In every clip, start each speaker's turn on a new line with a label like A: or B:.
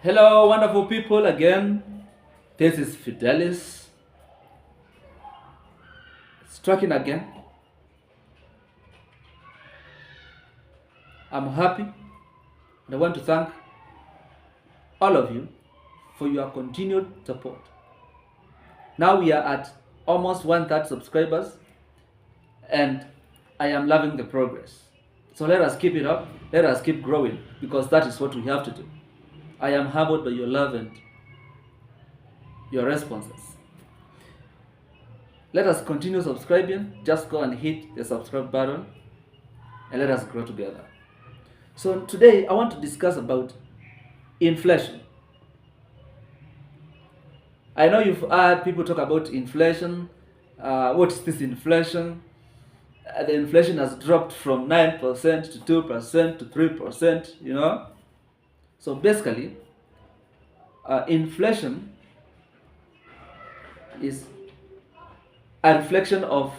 A: Hello, wonderful people again. This is Fidelis striking again. I'm happy and I want to thank all of you for your continued support. Now we are at almost 1/3 subscribers and I am loving the progress. So let us keep it up, let us keep growing because that is what we have to do. I am humbled by your love and your responses. Let us continue subscribing. Just go and hit the subscribe button and let us grow together. So today I want to discuss about inflation. I know you've heard people talk about inflation. What is this inflation? The inflation has dropped from 9% to 2% to 3%, So basically, inflation is a reflection of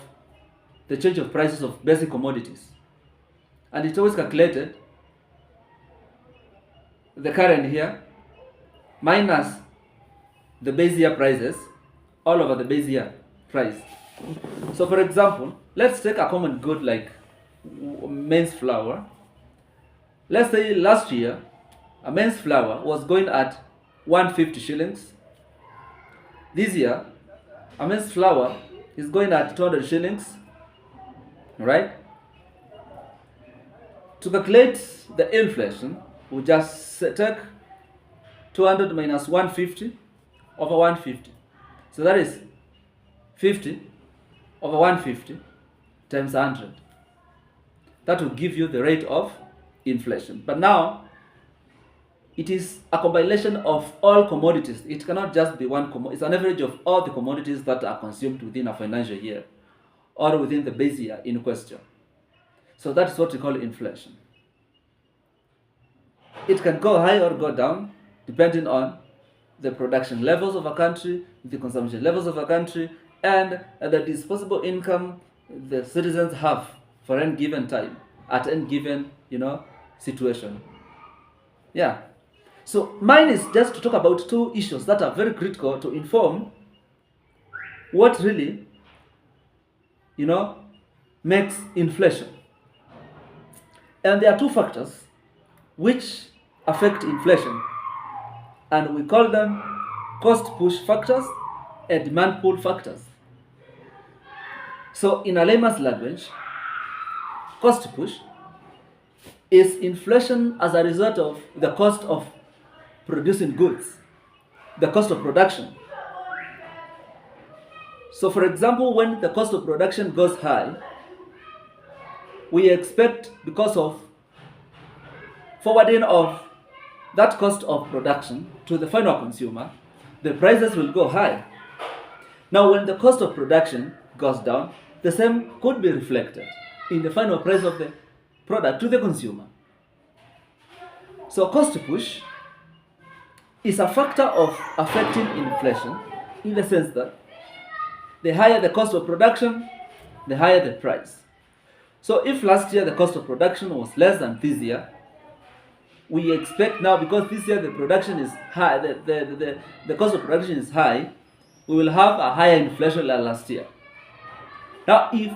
A: the change of prices of basic commodities. And it's always calculated the current year minus the base year prices all over the base year price. So for example, let's take a common good like men's flour. Let's say last year a men's flour was going at 150 shillings. This year a men's flour is going at 200 shillings, right? To calculate the inflation, we just take 200 minus 150 over 150. So that is 50 over 150 times 100. That will give you the rate of inflation. But now, it is a combination of all commodities. It cannot just be one commodity. It's an average of all the commodities that are consumed within a financial year or within the base year in question. So that is what we call inflation. It can go high or go down depending on the production levels of a country, the consumption levels of a country, and the disposable income the citizens have for any given time, at any given, situation. Yeah. So mine is just to talk about two issues that are very critical to inform what really, makes inflation. And there are two factors which affect inflation, and we call them cost push factors and demand pull factors. So in a layman's language, cost push is inflation as a result of the cost of producing goods, the cost of production. So for example, when the cost of production goes high, we expect, because of forwarding of that cost of production to the final consumer, the prices will go high. Now when the cost of production goes down, the same could be reflected in the final price of the product to the consumer. So cost push is a factor of affecting inflation in the sense that the higher the cost of production, the higher the price. So if last year the cost of production was less than this year, we expect now, because this year the production is high, the cost of production is high, we will have a higher inflation than last year. Now if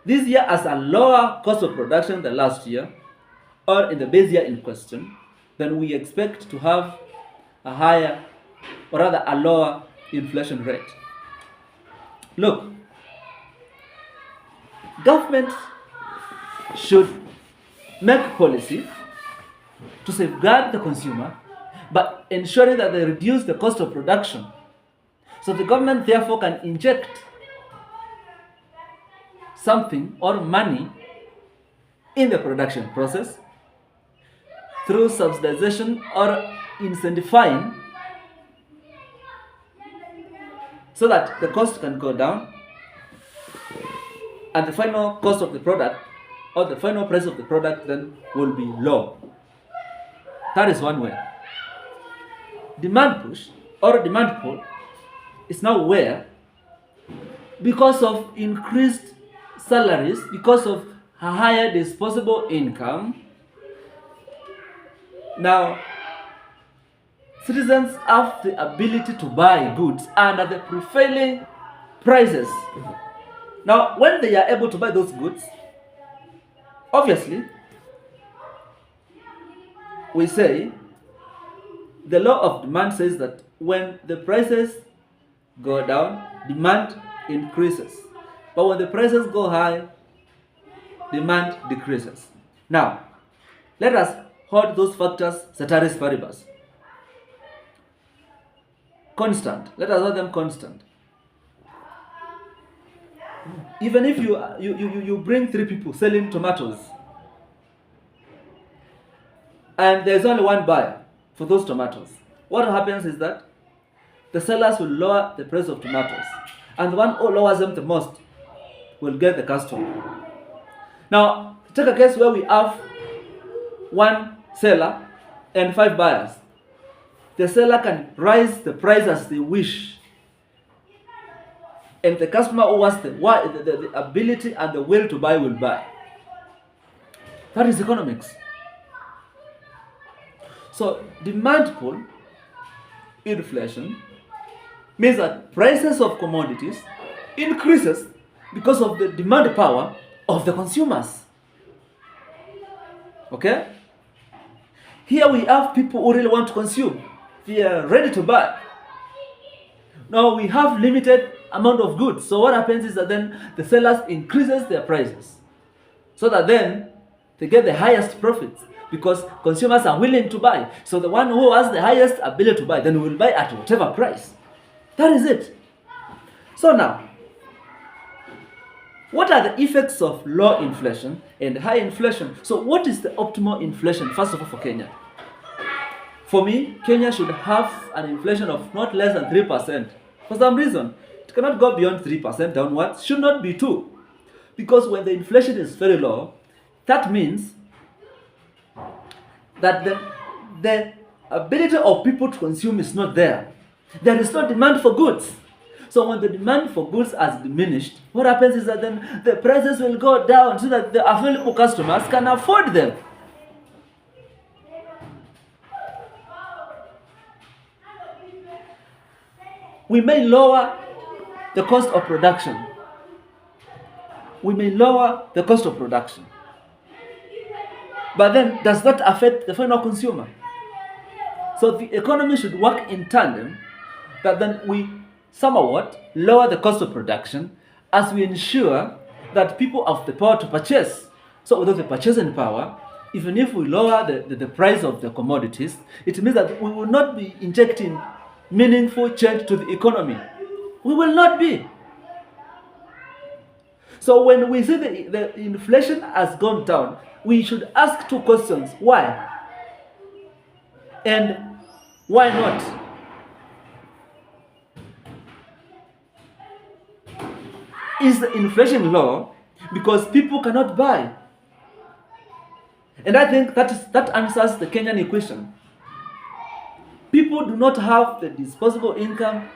A: this year has a lower cost of production than last year, or in the base year in question, then we expect to have a higher, or rather a lower inflation rate. Look, government should make policy to safeguard the consumer, but ensuring that they reduce the cost of production. So the government therefore can inject something or money in the production process through subsidization or incentivizing, so that the cost can go down and the final cost of the product or the final price of the product then will be low. That is one way. Demand push or demand pull is now where, because of increased salaries, because of a higher disposable income, now citizens have the ability to buy goods under the prevailing prices. Now, when they are able to buy those goods, obviously, we say the law of demand says that when the prices go down, demand increases. But when the prices go high, demand decreases. Now, let us hold those factors ceteris paribus. Constant. Let us hold them constant. Even if you bring 3 people selling tomatoes, and there's only one buyer for those tomatoes, what happens is that the sellers will lower the price of tomatoes, and the one who lowers them the most will get the customer. Now, take a case where we have one seller and 5 buyers. The seller can raise the price as they wish, and the customer who has the ability and the will to buy will buy. That is economics. So, demand pull inflation means that prices of commodities increases because of the demand power of the consumers. Okay? Here we have people who really want to consume. They are ready to buy. Now we have limited amount of goods. So what happens is that then the sellers increases their prices, so that then they get the highest profits because consumers are willing to buy. So the one who has the highest ability to buy then will buy at whatever price. That is it. So now, what are the effects of low inflation and high inflation? So what is the optimal inflation, first of all, for Kenya? For me, Kenya should have an inflation of not less than 3%. For some reason, it cannot go beyond 3% downwards. Should not be 2%. Because when the inflation is very low, that means that the ability of people to consume is not there. There is no demand for goods. So when the demand for goods has diminished, what happens is that then the prices will go down so that the available customers can afford them. We may lower the cost of production. We may lower the cost of production. But then, does that affect the final consumer? So the economy should work in tandem, that then we somewhat lower the cost of production as we ensure that people have the power to purchase. So without the purchasing power, even if we lower the price of the commodities, it means that we will not be injecting meaningful change to the economy. We will not be. So when we see the inflation has gone down, we should ask 2 questions. Why? And why not? Is the inflation low because people cannot buy? And I think that answers the Kenyan equation. People do not have the disposable income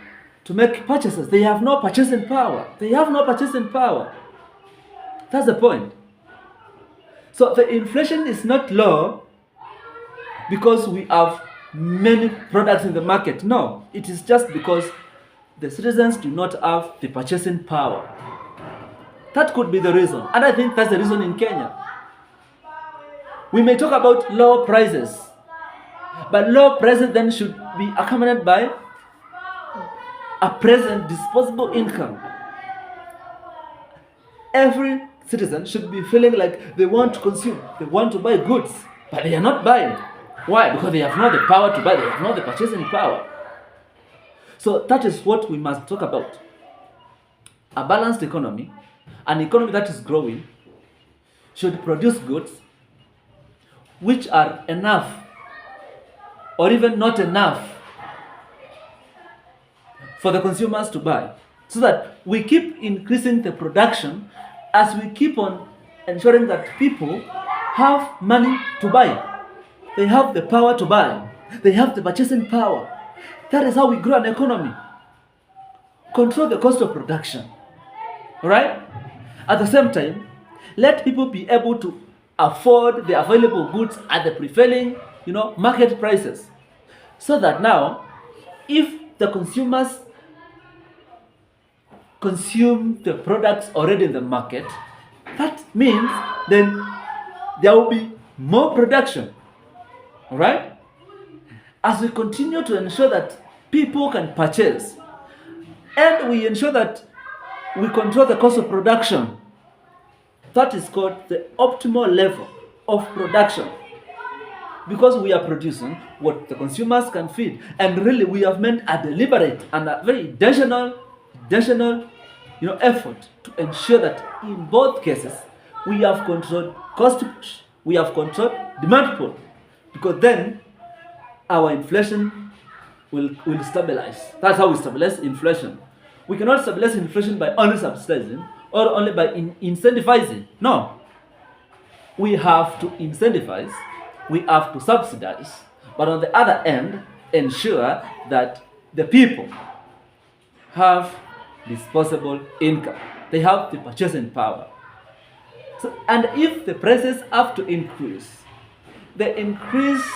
A: to make purchases. They have no purchasing power. That's the point. So the inflation is not low because we have many products in the market. No, it is just because the citizens do not have the purchasing power. That could be the reason. And I think that's the reason in Kenya. We may talk about low prices, but low prices then should be accompanied by a present disposable income. Every citizen should be feeling like they want to consume, they want to buy goods, but they are not buying. Why? Because they have not the power to buy, they have not the purchasing power. So that is what we must talk about. A balanced economy, an economy that is growing, should produce goods which are enough or even not enough for the consumers to buy, so that we keep increasing the production as we keep on ensuring that people have money to buy. They have the power to buy. They have the purchasing power. That is how we grow an economy. Control the cost of production. Alright? At the same time, let people be able to afford the available goods at the prevailing, market prices. So that now, if the consumers consume the products already in the market, that means then there will be more production. All right? As we continue to ensure that people can purchase, and we ensure that we control the cost of production, that is called the optimal level of production. Because we are producing what the consumers can feed, and really we have made a deliberate and a very intentional effort to ensure that in both cases we have controlled cost push, we have controlled demand pull, because then our inflation will stabilize. That's how we stabilize inflation. We cannot stabilize inflation by only subsidizing or only by incentivizing. No. We have to incentivize, we have to subsidize, but on the other end, ensure that the people have disposable income. They have the purchasing power. So, and if the prices have to increase, they increase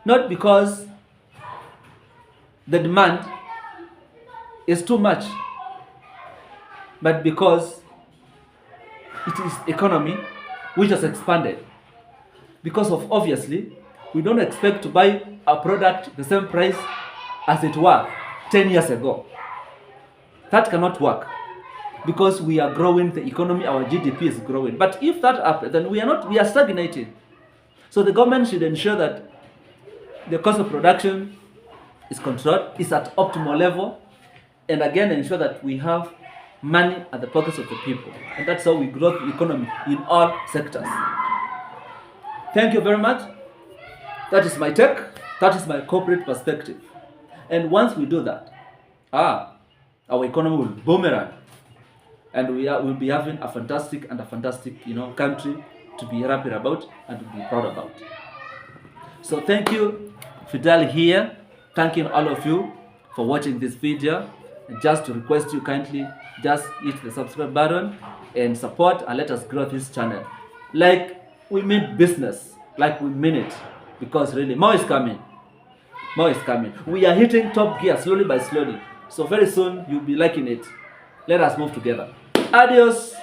A: not because the demand is too much, but because it is economy which has expanded. Because of, obviously, we don't expect to buy a product the same price as it were 10 years ago. That cannot work, because we are growing the economy, our GDP is growing. But if that happens, then we are stagnating. So the government should ensure that the cost of production is controlled, is at optimal level, and again ensure that we have money at the pockets of the people. And that's how we grow the economy in all sectors. Thank you very much. That is my take. That is my corporate perspective. And once we do that, our economy will boomerang, and we'll be having a fantastic country to be happy about and to be proud about. So thank you, Fidel here. Thanking all of you for watching this video. And just to request you kindly, just hit the subscribe button and support, and let us grow this channel. Like we mean business, like we mean it, because really more is coming. More is coming. We are hitting top gear slowly by slowly. So very soon you'll be liking it. Let us move together. Adios.